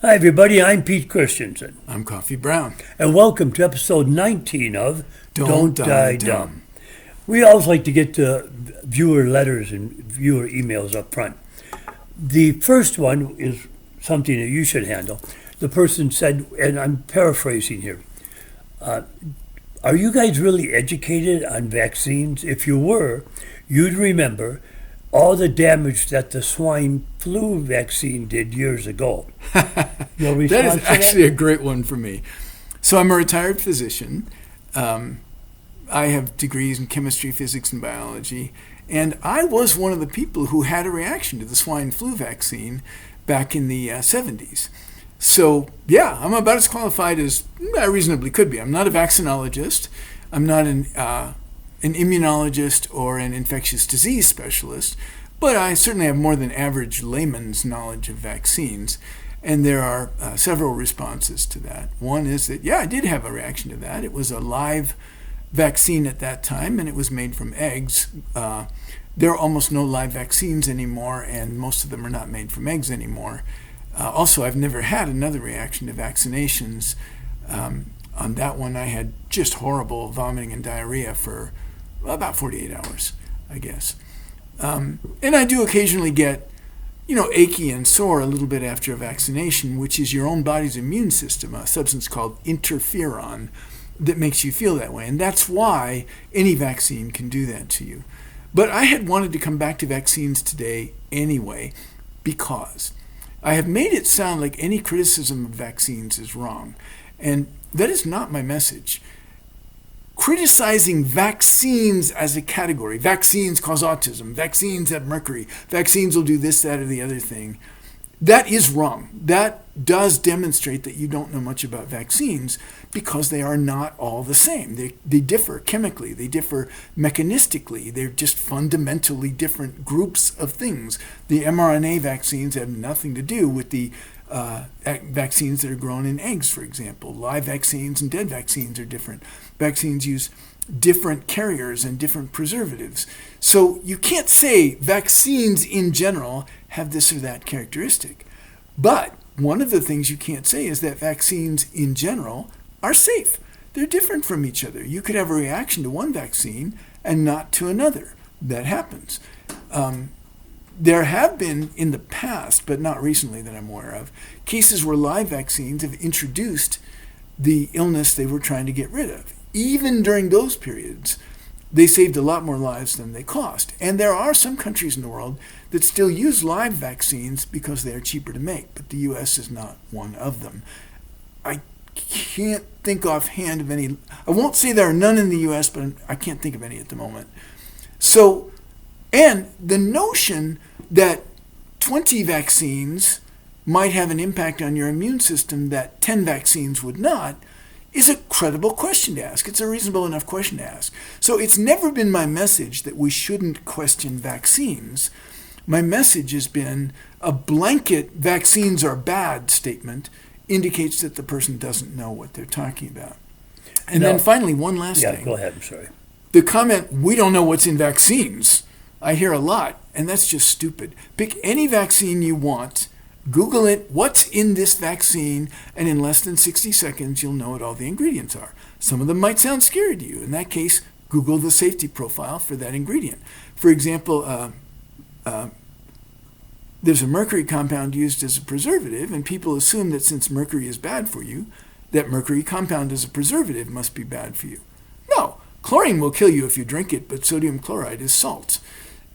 Hi, everybody. I'm Pete Christensen, I'm Coffee Brown. and welcome to episode 19 of Don't Die Dumb. We always like to get to viewer letters and viewer emails up front. The first one is something that you should handle. The person said, and I'm paraphrasing here, are you guys really educated on vaccines? If you were, you'd remember all the damage that the swine flu vaccine did years ago. Your That response is to actually a great one for me. So I'm a retired physician. I have degrees in chemistry, physics, and biology. And I was one of the people who had a reaction to the swine flu vaccine back in the 70s. So, yeah, I'm about as qualified as I reasonably could be. I'm not a vaccinologist. I'm not an immunologist or an infectious disease specialist, but I certainly have more than average layman's knowledge of vaccines. And there are several responses to that. One is that, yeah, I did have a reaction to that. It was a live vaccine at that time, and it was made from eggs. There are almost no live vaccines anymore, and most of them are not made from eggs anymore. Also, I've never had another reaction to vaccinations. On that one, I had just horrible vomiting and diarrhea for about 48 hours, I guess. And I do occasionally get, achy and sore a little bit after a vaccination, which is your own body's immune system, a substance called interferon that makes you feel that way. And that's why any vaccine can do that to you. But I had wanted to come back to vaccines today anyway, because I have made it sound like any criticism of vaccines is wrong. And that is not my message. Criticizing vaccines as a category, vaccines cause autism, vaccines have mercury, vaccines will do this, that, or the other thing, that is wrong. That does demonstrate that you don't know much about vaccines, because they are not all the same. They differ chemically, they differ mechanistically, they're just fundamentally different groups of things. The mRNA vaccines have nothing to do with the vaccines that are grown in eggs, for example. Live vaccines and dead vaccines are different. Vaccines use different carriers and different preservatives. So you can't say vaccines in general have this or that characteristic. But one of the things you can't say is that vaccines in general are safe. They're different from each other. You could have a reaction to one vaccine and not to another. That happens. There have been in the past, but not recently that I'm aware of, cases where live vaccines have introduced the illness they were trying to get rid of. Even during those periods, they saved a lot more lives than they cost. And there are some countries in the world that still use live vaccines because they are cheaper to make, but the U.S. is not one of them. I can't think offhand of any. I won't say there are none in the U.S., but I can't think of any at the moment. So, and the notion that 20 vaccines might have an impact on your immune system that 10 vaccines would not is a credible question to ask. It's a reasonable enough question to ask. So it's never been my message that we shouldn't question vaccines. My message has been a blanket vaccines are bad statement indicates that the person doesn't know what they're talking about. And then finally, one last thing. Yeah, go ahead. I'm sorry. The comment, we don't know what's in vaccines, I hear a lot, and that's just stupid. Pick any vaccine you want, Google it, what's in this vaccine, and in less than 60 seconds, you'll know what all the ingredients are. Some of them might sound scary to you. In that case, Google the safety profile for that ingredient. For example, there's a mercury compound used as a preservative, and people assume that since mercury is bad for you, that mercury compound as a preservative must be bad for you. No, chlorine will kill you if you drink it, but sodium chloride is salt.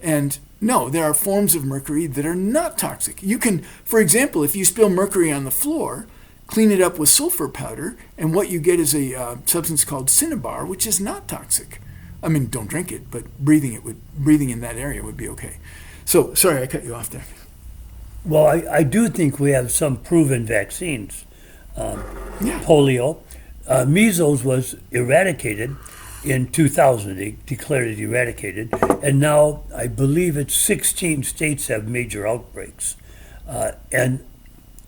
And no, there are forms of mercury that are not toxic. You can, for example, if you spill mercury on the floor, clean it up with sulfur powder, and what you get is a substance called cinnabar, which is not toxic. I mean, don't drink it, but breathing in that area would be okay. So, sorry, I cut you off there. Well, I do think we have some proven vaccines. Yeah. Polio. Measles was eradicated in 2000. They declared it eradicated. And now I believe it's 16 states have major outbreaks. And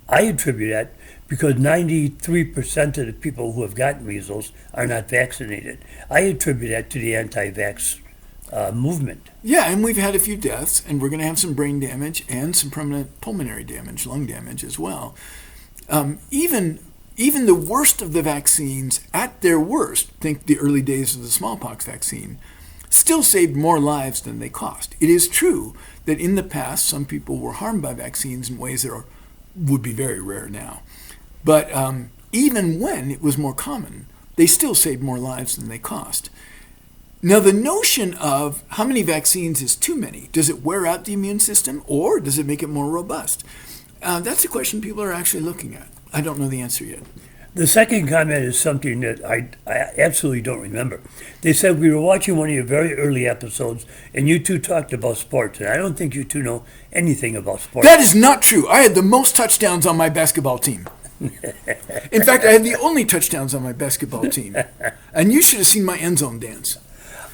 I attribute that because 93% of the people who have gotten measles are not vaccinated. I attribute that to the anti-vax movement. Yeah, and we've had a few deaths, and we're going to have some brain damage and some permanent pulmonary damage, lung damage as well. Even the worst of the vaccines, at their worst, think the early days of the smallpox vaccine, still saved more lives than they cost. It is true that in the past, some people were harmed by vaccines in ways that would be very rare now. But even when it was more common, they still saved more lives than they cost. Now, the notion of how many vaccines is too many, does it wear out the immune system or does it make it more robust? That's a question people are actually looking at. I don't know the answer yet. The second comment is something that I absolutely don't remember. They said we were watching one of your very early episodes, and you two talked about sports, and I don't think you two know anything about sports. That is not true. I had the most touchdowns on my basketball team. In fact, I had the only touchdowns on my basketball team. And you should have seen my end zone dance.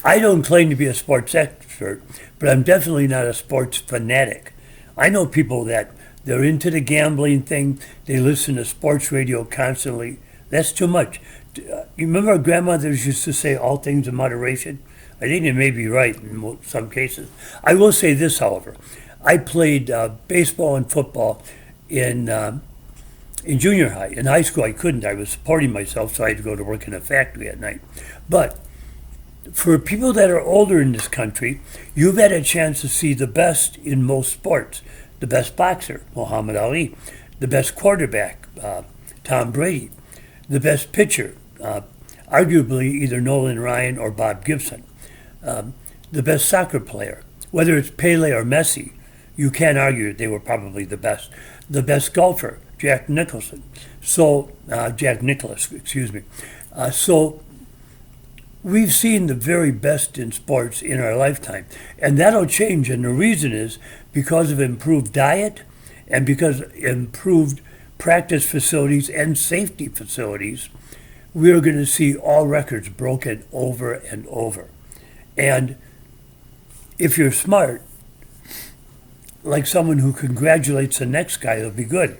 I don't claim to be a sports expert, but I'm definitely not a sports fanatic. I know people that they're into the gambling thing. They listen to sports radio constantly. That's too much. You remember our grandmothers used to say all things in moderation? I think they may be right in some cases. I will say this, however. I played baseball and football in junior high. In high school, I couldn't. I was supporting myself, so I had to go to work in a factory at night. But for people that are older in this country, you've had a chance to see the best in most sports. The best boxer, Muhammad Ali. The best quarterback, Tom Brady. The best pitcher, arguably either Nolan Ryan or Bob Gibson. The best soccer player, whether it's Pele or Messi, you can't argue that they were probably the best. The best golfer, Jack Nicklaus, excuse me. So we've seen the very best in sports in our lifetime, and that'll change. And the reason is because of improved diet and because of improved practice facilities and safety facilities, we're going to see all records broken over and over. And if you're smart, like someone who congratulates the next guy, it'll be good.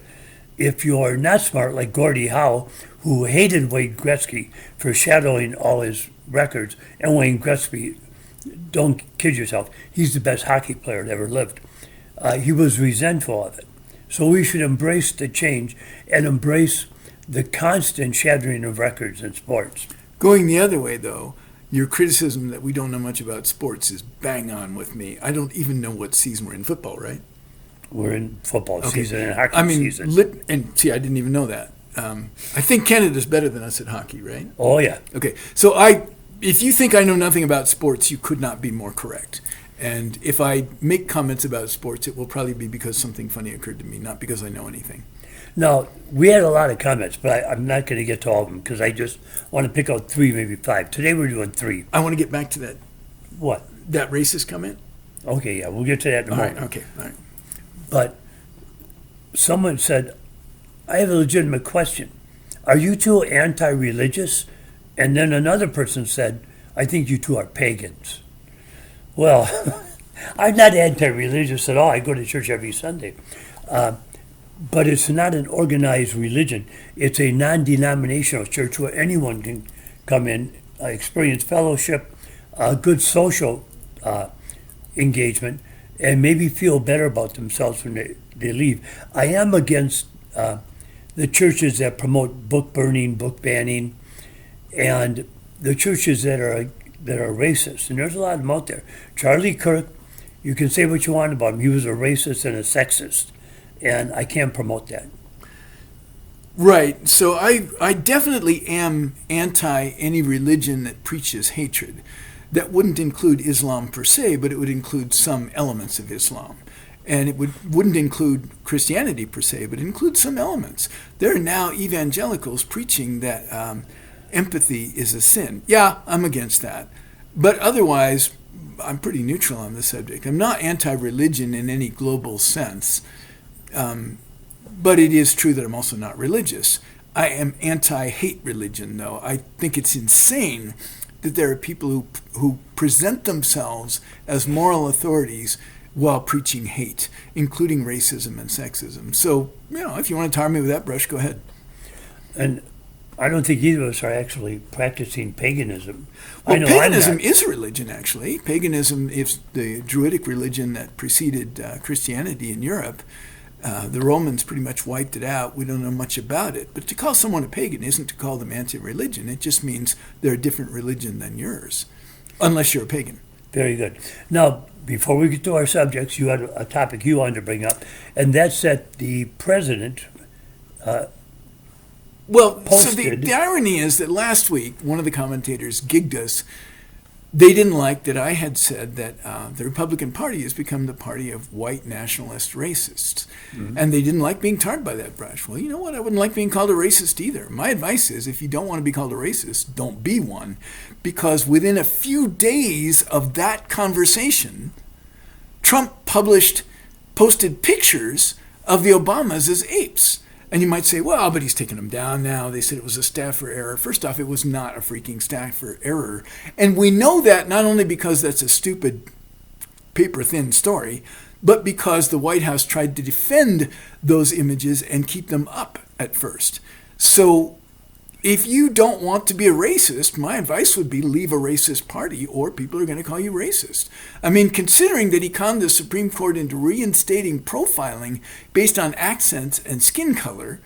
If you're not smart, like Gordie Howe, who hated Wayne Gretzky for shadowing all his records, and Wayne Gretzky, don't kid yourself, he's the best hockey player that ever lived. He was resentful of it. So we should embrace the change and embrace the constant shattering of records in sports. Going the other way, though, your criticism that we don't know much about sports is bang on with me. I don't even know what season we're in. Football, right? We're in football season and hockey season. And see, I didn't even know that. I think Canada's better than us at hockey, right? Oh, yeah. Okay, so if you think I know nothing about sports, you could not be more correct. And if I make comments about sports, it will probably be because something funny occurred to me, not because I know anything. Now, we had a lot of comments, but I'm not going to get to all of them because I just want to pick out 3, maybe 5. Today we're doing 3. I want to get back to that. What? That racist comment? Okay, yeah, we'll get to that in a moment. All right. But someone said, I have a legitimate question. Are you two anti-religious? And then another person said, I think you two are pagans. Well, I'm not anti-religious at all. I go to church every Sunday. But it's not an organized religion. It's a non-denominational church where anyone can come in, experience fellowship, good social engagement, and maybe feel better about themselves when they leave. I am against the churches that promote book burning, book banning, and the churches that are racist. And there's a lot of them out there. Charlie Kirk, you can say what you want about him. He was a racist and a sexist, and I can't promote that. Right. So I definitely am anti any religion that preaches hatred. That wouldn't include Islam per se, but it would include some elements of Islam. And it wouldn't include Christianity per se, but include some elements. There are now evangelicals preaching that empathy is a sin. Yeah, I'm against that. But otherwise, I'm pretty neutral on the subject. I'm not anti-religion in any global sense. But it is true that I'm also not religious. I am anti-hate religion, though. I think it's insane that there are people who present themselves as moral authorities while preaching hate, including racism and sexism. So, if you want to tar me with that brush, go ahead. And I don't think either of us are actually practicing paganism. Well, paganism is a religion, actually. Paganism is the Druidic religion that preceded Christianity in Europe. The Romans pretty much wiped it out. We don't know much about it. But to call someone a pagan isn't to call them anti-religion. It just means they're a different religion than yours, unless you're a pagan. Very good. Now, before we get to our subjects, you had a topic you wanted to bring up, and that's that the president Well, so posted. the irony is that last week, one of the commentators gigged us. They didn't like that I had said that the Republican Party has become the party of white nationalist racists. And they didn't like being tarred by that brush. Well, you know what? I wouldn't like being called a racist either. My advice is if you don't want to be called a racist, don't be one. Because within a few days of that conversation, Trump posted pictures of the Obamas as apes. And you might say, well, but he's taken them down now. They said it was a staffer error. First off, it was not a freaking staffer error. And we know that not only because that's a stupid, paper-thin story, but because the White House tried to defend those images and keep them up at first. So if you don't want to be a racist, my advice would be leave a racist party or people are going to call you racist. I mean, considering that he conned the Supreme Court into reinstating profiling based on accents and skin color,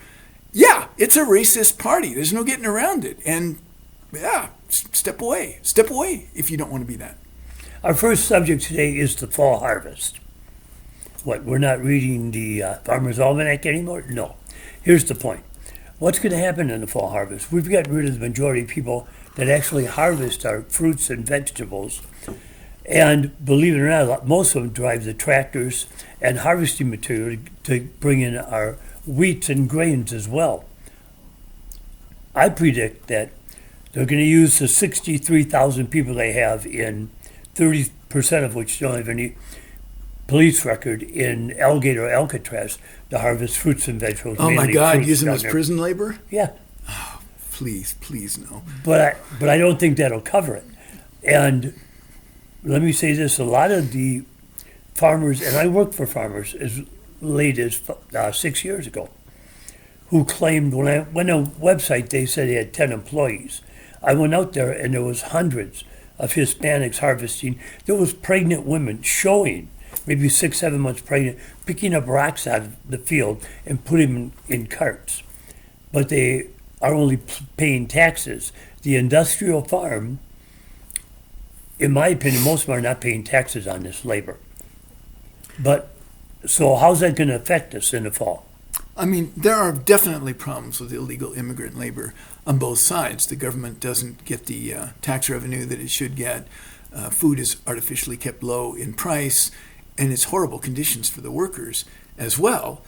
yeah, it's a racist party. There's no getting around it. And yeah, step away. Step away if you don't want to be that. Our first subject today is the fall harvest. What, we're not reading the Farmer's Almanac anymore? No. Here's the point. What's going to happen in the fall harvest? We've gotten rid of the majority of people that actually harvest our fruits and vegetables. And believe it or not, most of them drive the tractors and harvesting material to bring in our wheats and grains as well. I predict that they're going to use the 63,000 people they have in 30% of which don't have any police record in Alligator, Alcatraz, to harvest fruits and vegetables. Oh my mainly God, fruits use them down as there. prison labor? Yeah, Please, please no. but I don't think that'll cover it. And let me say this: a lot of the farmers, and I worked for farmers as late as 6 years ago, who claimed when I went on a website they said they had 10 employees. I went out there and there was hundreds of Hispanics harvesting. There was pregnant women showing, maybe 6, 7 months pregnant, picking up rocks out of the field and putting them in carts. But they are only paying taxes. The industrial farm, in my opinion, most of them are not paying taxes on this labor. But, so how's that going to affect us in the fall? I mean, there are definitely problems with illegal immigrant labor on both sides. The government doesn't get the tax revenue that it should get. Food is artificially kept low in price, and it's horrible conditions for the workers as well.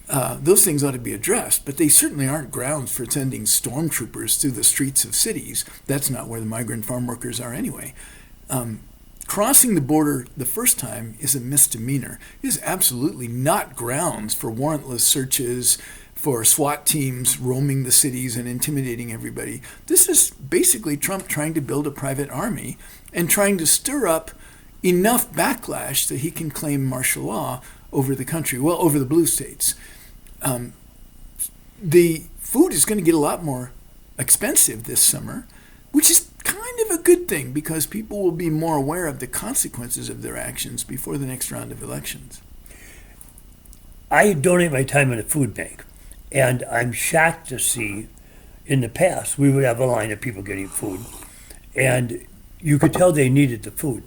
Those things ought to be addressed, but they certainly aren't grounds for sending stormtroopers through the streets of cities. That's not where the migrant farm workers are anyway. Crossing the border the first time is a misdemeanor. It is absolutely not grounds for warrantless searches, for SWAT teams roaming the cities and intimidating everybody. This is basically Trump trying to build a private army and trying to stir up enough backlash that he can claim martial law over the country, well, over the blue states. The food is going to get a lot more expensive this summer, which is kind of a good thing because people will be more aware of the consequences of their actions before the next round of elections. I donate my time in a food bank, and I'm shocked to see in the past we would have a line of people getting food, and you could tell they needed the food.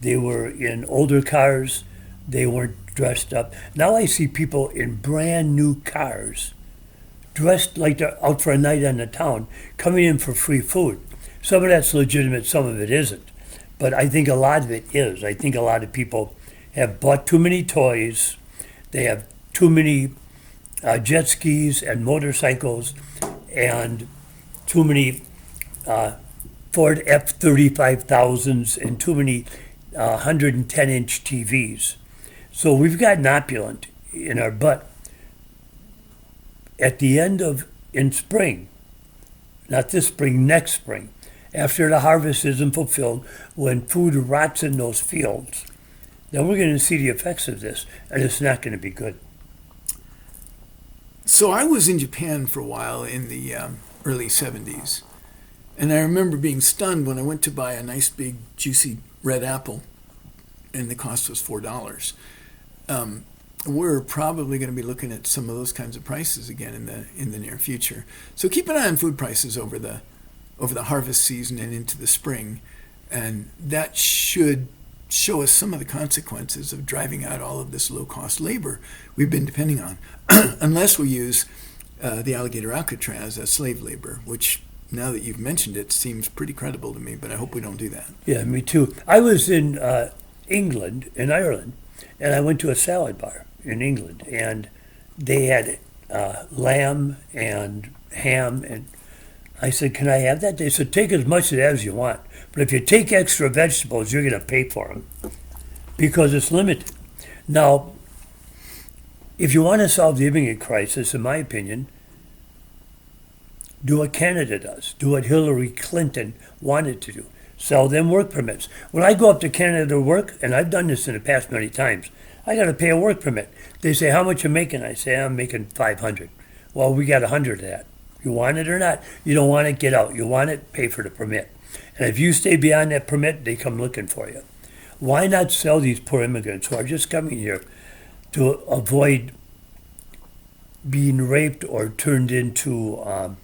They were in older cars, they weren't dressed up. Now I see people in brand new cars, dressed like they're out for a night on the town, coming in for free food. Some of that's legitimate, some of it isn't. But I think a lot of it is. I think a lot of people have bought too many toys. They have too many jet skis and motorcycles and too many Ford F-35,000s and too many 110-inch TVs. So we've gotten opulent in our butt. At the end of, in spring, not this spring, next spring, after the harvest isn't fulfilled, when food rots in those fields, then we're going to see the effects of this, and it's not going to be good. So I was in Japan for a while in the early 70s, and I remember being stunned when I went to buy a nice big juicy red apple, and the cost was $4. we're probably going to be looking at some of those kinds of prices again in the near future. So keep an eye on food prices over the harvest season and into the spring, and that should show us some of the consequences of driving out all of this low-cost labor we've been depending on, unless we use the alligator Alcatraz as slave labor, which, now that you've mentioned it, seems pretty credible to me, but I hope we don't do that. Yeah, me too. I was in England, in Ireland, and I went to a salad bar in England, and they had lamb and ham, and I said, can I have that? They said, take as much of that as you want, but if you take extra vegetables, you're going to pay for them because it's limited. Now, if you want to solve the immigrant crisis, in my opinion, do what Canada does. Do what Hillary Clinton wanted to do. Sell them work permits. When I go up to Canada to work, and I've done this in the past many times, I got to pay a work permit. They say, how much you making? I say, I'm making 500. Well, we got 100 of that. You want it or not? You don't want it, get out. You want it, pay for the permit. And if you stay beyond that permit, they come looking for you. Why not sell these poor immigrants who are just coming here to avoid being raped or turned into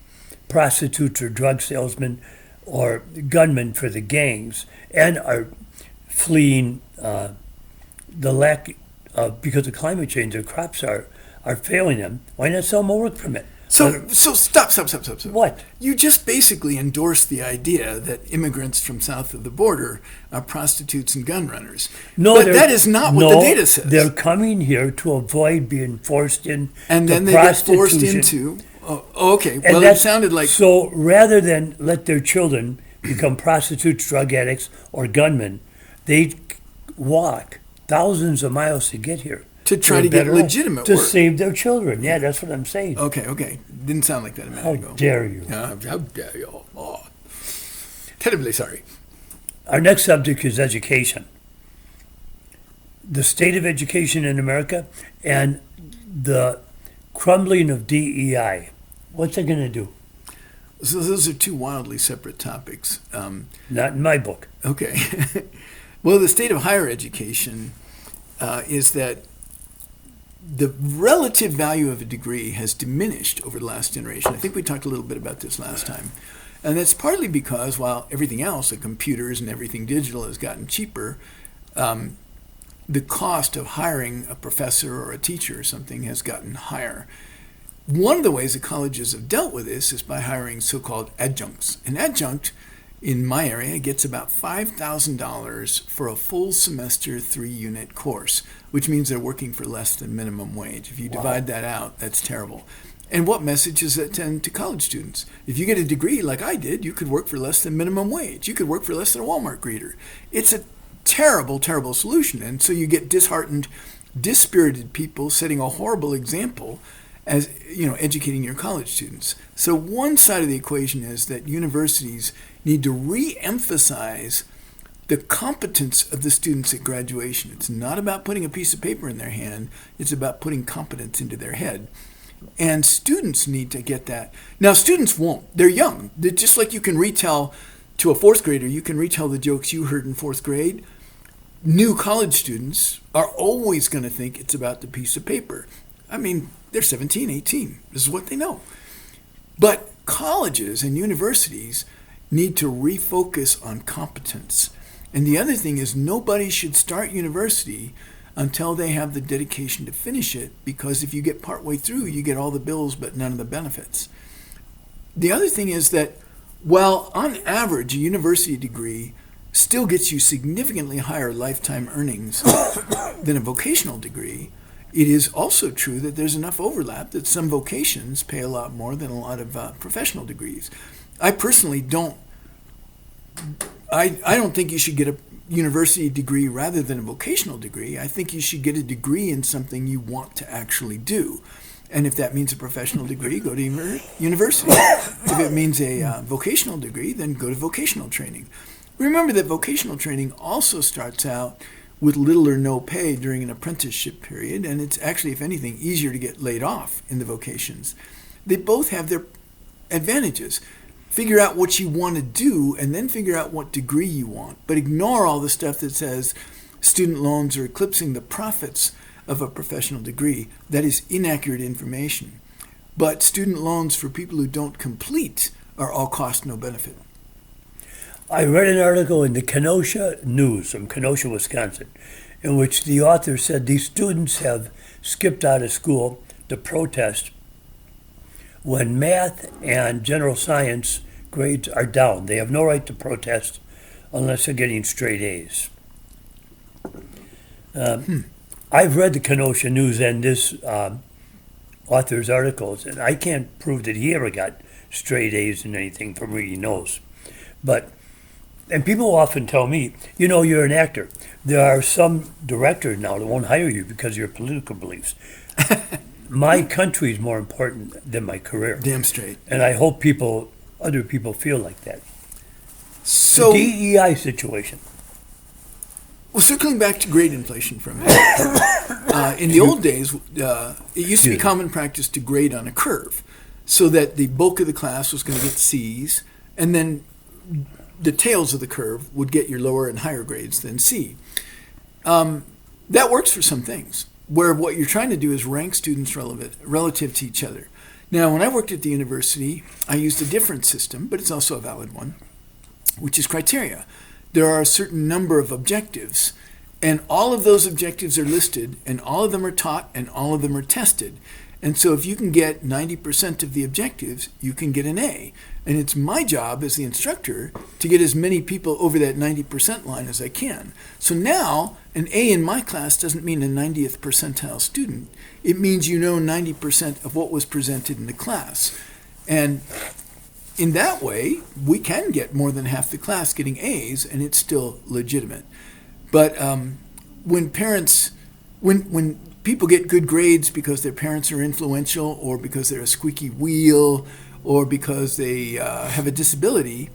prostitutes or drug salesmen or gunmen for the gangs, and are fleeing the lack of, because of climate change, their crops are failing them. Why not sell them a work permit? So stop. What? You just basically endorsed the idea that immigrants from south of the border are prostitutes and gun runners. No, but that is not what the data says. They're coming here to avoid being forced in and then they get forced into. Oh, okay. Well, it sounded like. So rather than let their children become prostitutes, drug addicts, or gunmen, they walk thousands of miles to get here. To try to get legitimate to work. save their children. Yeah, that's what I'm saying. Okay. Didn't sound like that a minute ago. How dare you? How dare you? Oh. Terribly sorry. Our next subject is education. The state of education in America and the crumbling of DEI. What's it going to do? So those are two wildly separate topics. Not in my book. Okay. Well, the state of higher education is that the relative value of a degree has diminished over the last generation. I think we talked a little bit about this last time. And that's partly because while everything else, the computers and everything digital, has gotten cheaper, the cost of hiring a professor or a teacher or something has gotten higher. One of the ways that colleges have dealt with this is by hiring so-called adjuncts. An adjunct in my area gets about $5,000 for a full semester 3-unit course, which means they're working for less than minimum wage. If you divide that out, that's terrible. And what message does that send to college students? If you get a degree like I did, you could work for less than minimum wage. You could work for less than a Walmart greeter. It's a terrible, terrible solution. And so you get disheartened, dispirited people setting a horrible example as, educating your college students. So one side of the equation is that universities need to re-emphasize the competence of the students at graduation. It's not about putting a piece of paper in their hand. It's about putting competence into their head. And students need to get that. Now, students won't. They're young. They're just like you can retell to a fourth grader, you can retell the jokes you heard in fourth grade. New college students are always going to think it's about the piece of paper. I mean, they're 17, 18. This is what they know. But colleges and universities need to refocus on competence. And the other thing is nobody should start university until they have the dedication to finish it, because if you get partway through, you get all the bills but none of the benefits. The other thing is that while on average a university degree still gets you significantly higher lifetime earnings than a vocational degree, it is also true that there's enough overlap that some vocations pay a lot more than a lot of professional degrees. I personally don't think you should get a university degree rather than a vocational degree. I think you should get a degree in something you want to actually do. And if that means a professional degree, go to university. If it means a vocational degree, then go to vocational training. Remember that vocational training also starts out with little or no pay during an apprenticeship period, and it's actually, if anything, easier to get laid off in the vocations. They both have their advantages. Figure out what you want to do and then figure out what degree you want. But ignore all the stuff that says student loans are eclipsing the profits of a professional degree. That is inaccurate information. But student loans for people who don't complete are all cost, no benefit. I read an article in the Kenosha News from Kenosha, Wisconsin, in which the author said these students have skipped out of school to protest when math and general science grades are down. They have no right to protest unless they're getting straight A's. I've read the Kenosha News and this author's articles, and I can't prove that he ever got straight A's in anything from reading those. And people often tell me, you're an actor. There are some directors now that won't hire you because of your political beliefs. My country is more important than my career. Damn straight. And I hope other people feel like that. So, the DEI situation. Well, circling back to grade inflation for a minute. In the old days, it used to be common practice to grade on a curve so that the bulk of the class was going to get C's, and then the tails of the curve would get your lower and higher grades than C. That works for some things, where what you're trying to do is rank students relative to each other. Now, when I worked at the university, I used a different system, but it's also a valid one, which is criteria. There are a certain number of objectives, and all of those objectives are listed, and all of them are taught, and all of them are tested. And so if you can get 90% of the objectives, you can get an A. And it's my job as the instructor to get as many people over that 90% line as I can. So now, an A in my class doesn't mean a 90th percentile student. It means 90% of what was presented in the class. And in that way, we can get more than half the class getting A's, and it's still legitimate. But when people get good grades because their parents are influential, or because they're a squeaky wheel, or because they have a disability,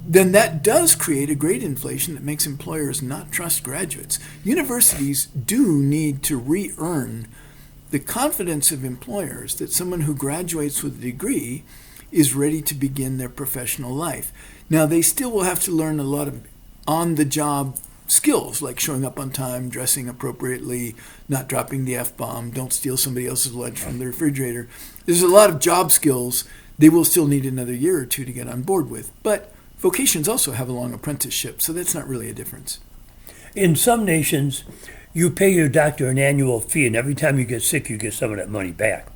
then that does create a grade inflation that makes employers not trust graduates. Universities do need to re-earn the confidence of employers that someone who graduates with a degree is ready to begin their professional life. Now, they still will have to learn a lot of on-the-job skills, like showing up on time, dressing appropriately, not dropping the F-bomb, don't steal somebody else's lunch from the refrigerator. There's a lot of job skills they will still need another year or two to get on board with. But vocations also have a long apprenticeship, so that's not really a difference. In some nations, you pay your doctor an annual fee, and every time you get sick, you get some of that money back.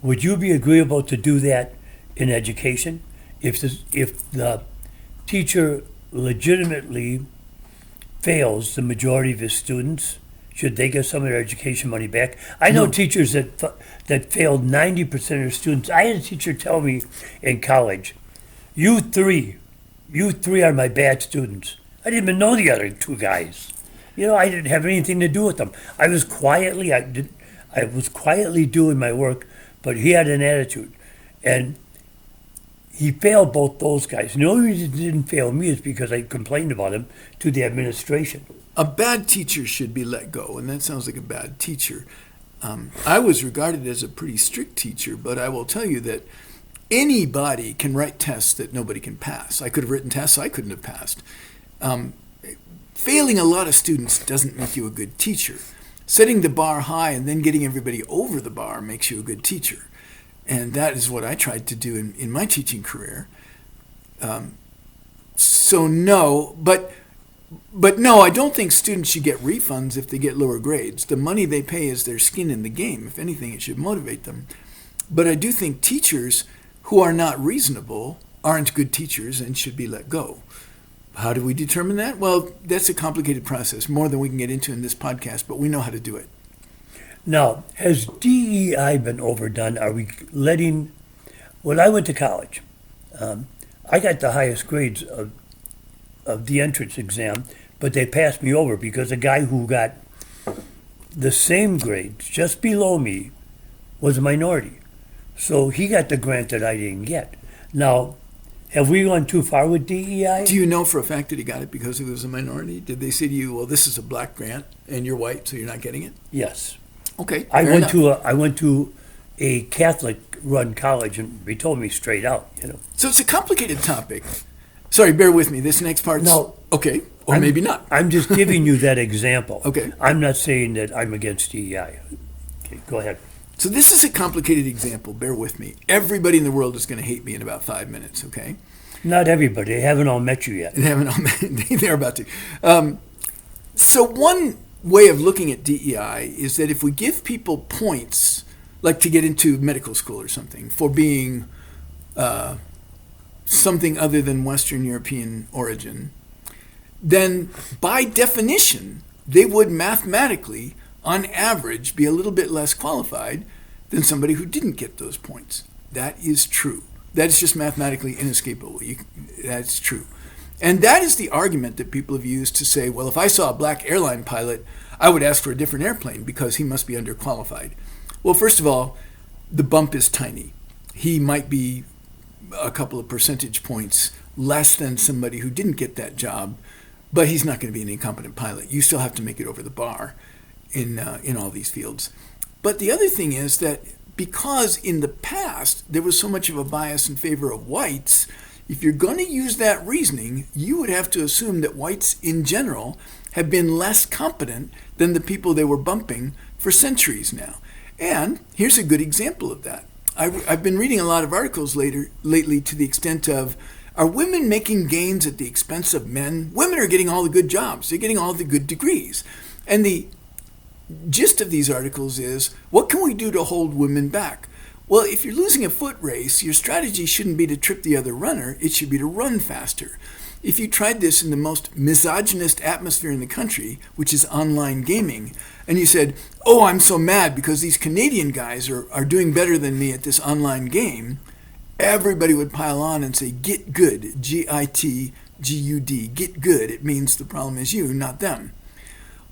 Would you be agreeable to do that in education? If the teacher legitimately fails the majority of his students, should they get some of their education money back? I know teachers that failed 90% of their students. I had a teacher tell me in college, you three are my bad students. I didn't even know the other two guys. I didn't have anything to do with them. I was quietly doing my work, but he had an attitude. And he failed both those guys. And the only reason he didn't fail me is because I complained about him to the administration. A bad teacher should be let go, and that sounds like a bad teacher. I was regarded as a pretty strict teacher, but I will tell you that anybody can write tests that nobody can pass. I could have written tests I couldn't have passed. Failing a lot of students doesn't make you a good teacher. Setting the bar high and then getting everybody over the bar makes you a good teacher. And that is what I tried to do in my teaching career. So no, but no, I don't think students should get refunds if they get lower grades. The money they pay is their skin in the game. If anything, it should motivate them. But I do think teachers who are not reasonable aren't good teachers and should be let go. How do we determine that? Well, that's a complicated process, more than we can get into in this podcast, but we know how to do it. Now, has DEI been overdone? Are we letting... When I went to college, I got the highest grades of the entrance exam, but they passed me over because a guy who got the same grades just below me was a minority. So he got the grant that I didn't get. Now, have we gone too far with DEI? Do you know for a fact that he got it because he was a minority? Did they say to you, well, this is a black grant and you're white, so you're not getting it? Yes. Okay. I went to a Catholic-run college, and they told me straight out, So it's a complicated topic. Sorry, bear with me. This next part's... No. Okay. Or maybe not. I'm just giving you that example. Okay. I'm not saying that I'm against DEI. Okay, go ahead. So this is a complicated example. Bear with me. Everybody in the world is going to hate me in about 5 minutes, okay? Not everybody. They haven't all met you yet. They haven't all they're about to. So one way of looking at DEI is that if we give people points, like to get into medical school or something, for being something other than Western European origin, then by definition, they would mathematically, on average, be a little bit less qualified than somebody who didn't get those points. That is true. That is just mathematically inescapable. That's true. And that is the argument that people have used to say, well, if I saw a black airline pilot, I would ask for a different airplane because he must be underqualified. Well, first of all, the bump is tiny. He might be a couple of percentage points less than somebody who didn't get that job, but he's not going to be an incompetent pilot. You still have to make it over the bar in all these fields. But the other thing is that because in the past there was so much of a bias in favor of whites, if you're going to use that reasoning, you would have to assume that whites in general have been less competent than the people they were bumping for centuries now. And here's a good example of that. I've been reading a lot of articles lately to the extent of, are women making gains at the expense of men? Women are getting all the good jobs. They're getting all the good degrees. And the gist of these articles is, what can we do to hold women back? Well, if you're losing a foot race, your strategy shouldn't be to trip the other runner. It should be to run faster. If you tried this in the most misogynist atmosphere in the country, which is online gaming, and you said, oh, I'm so mad because these Canadian guys are doing better than me at this online game, everybody would pile on and say, get good, G-I-T-G-U-D, get good. It means the problem is you, not them.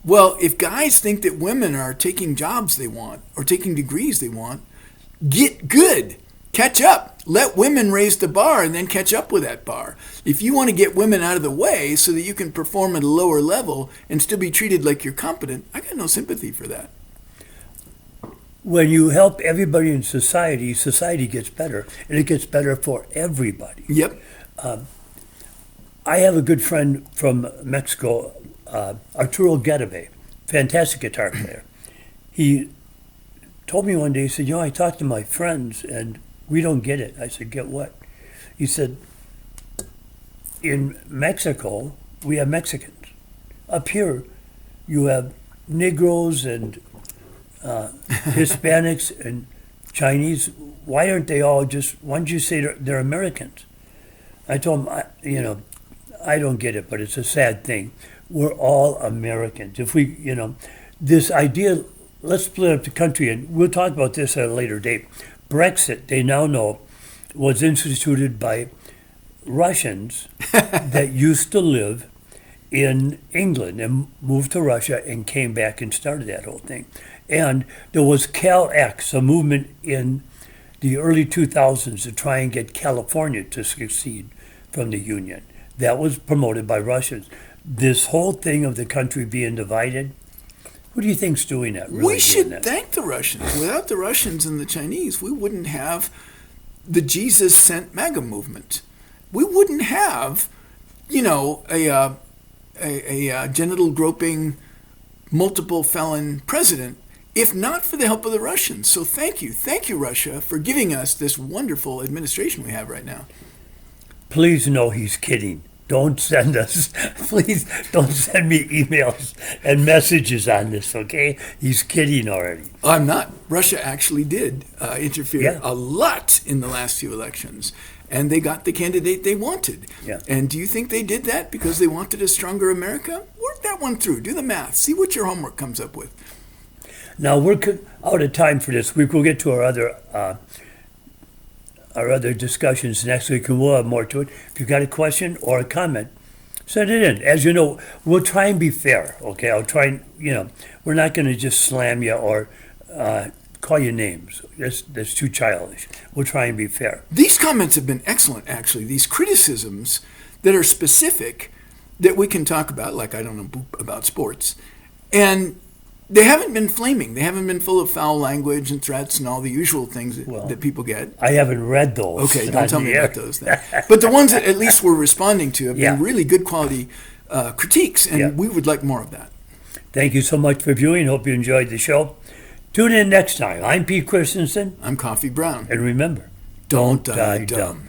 Well, if guys think that women are taking jobs they want or taking degrees they want, get good. Catch up. Let women raise the bar and then catch up with that bar. If you want to get women out of the way so that you can perform at a lower level and still be treated like you're competent, I got no sympathy for that. When you help everybody in society, society gets better, and it gets better for everybody. Yep. I have a good friend from Mexico, Arturo Garibay, fantastic guitar player. He told me one day, he said, I talked to my friends and we don't get it. I said, get what? He said, in Mexico, we have Mexicans. Up here, you have Negroes and Hispanics and Chinese. Why aren't they all why don't you say they're Americans? I told him, I don't get it, but it's a sad thing. We're all Americans. If we, this idea, let's split up the country, and we'll talk about this at a later date. Brexit, they now know, was instituted by Russians that used to live in England and moved to Russia and came back and started that whole thing. And there was Cal-X, a movement in the early 2000s to try and get California to succeed from the Union. That was promoted by Russians. This whole thing of the country being divided, who do you think's doing that? Really we should thank the Russians. Without the Russians and the Chinese, we wouldn't have the Jesus sent MAGA movement. We wouldn't have, a genital groping, multiple felon president if not for the help of the Russians. So thank you, Russia, for giving us this wonderful administration we have right now. Please know he's kidding. Don't send us, please don't send me emails and messages on this, okay? He's kidding already. I'm not. Russia actually did interfere a lot in the last few elections, and they got the candidate they wanted. Yeah. And do you think they did that because they wanted a stronger America? Work that one through. Do the math. See what your homework comes up with. Now, we're out of time for this week. We'll get to our other discussions next week, and we'll have more to it. If you've got a question or a comment, send it in. As you know, we'll try and be fair, okay? I'll try and, we're not going to just slam you or call you names. That's too childish. We'll try and be fair. These comments have been excellent, actually. These criticisms that are specific that we can talk about, like I don't know about sports, and they haven't been flaming. They haven't been full of foul language and threats and all the usual things that people get. I haven't read those. Okay, don't tell me about those then. But the ones that at least we're responding to have been really good quality critiques, and Yeah. we would like more of that. Thank you so much for viewing. Hope you enjoyed the show. Tune in next time. I'm Pete Christensen, I'm Coffee Brown. and remember, don't die dumb.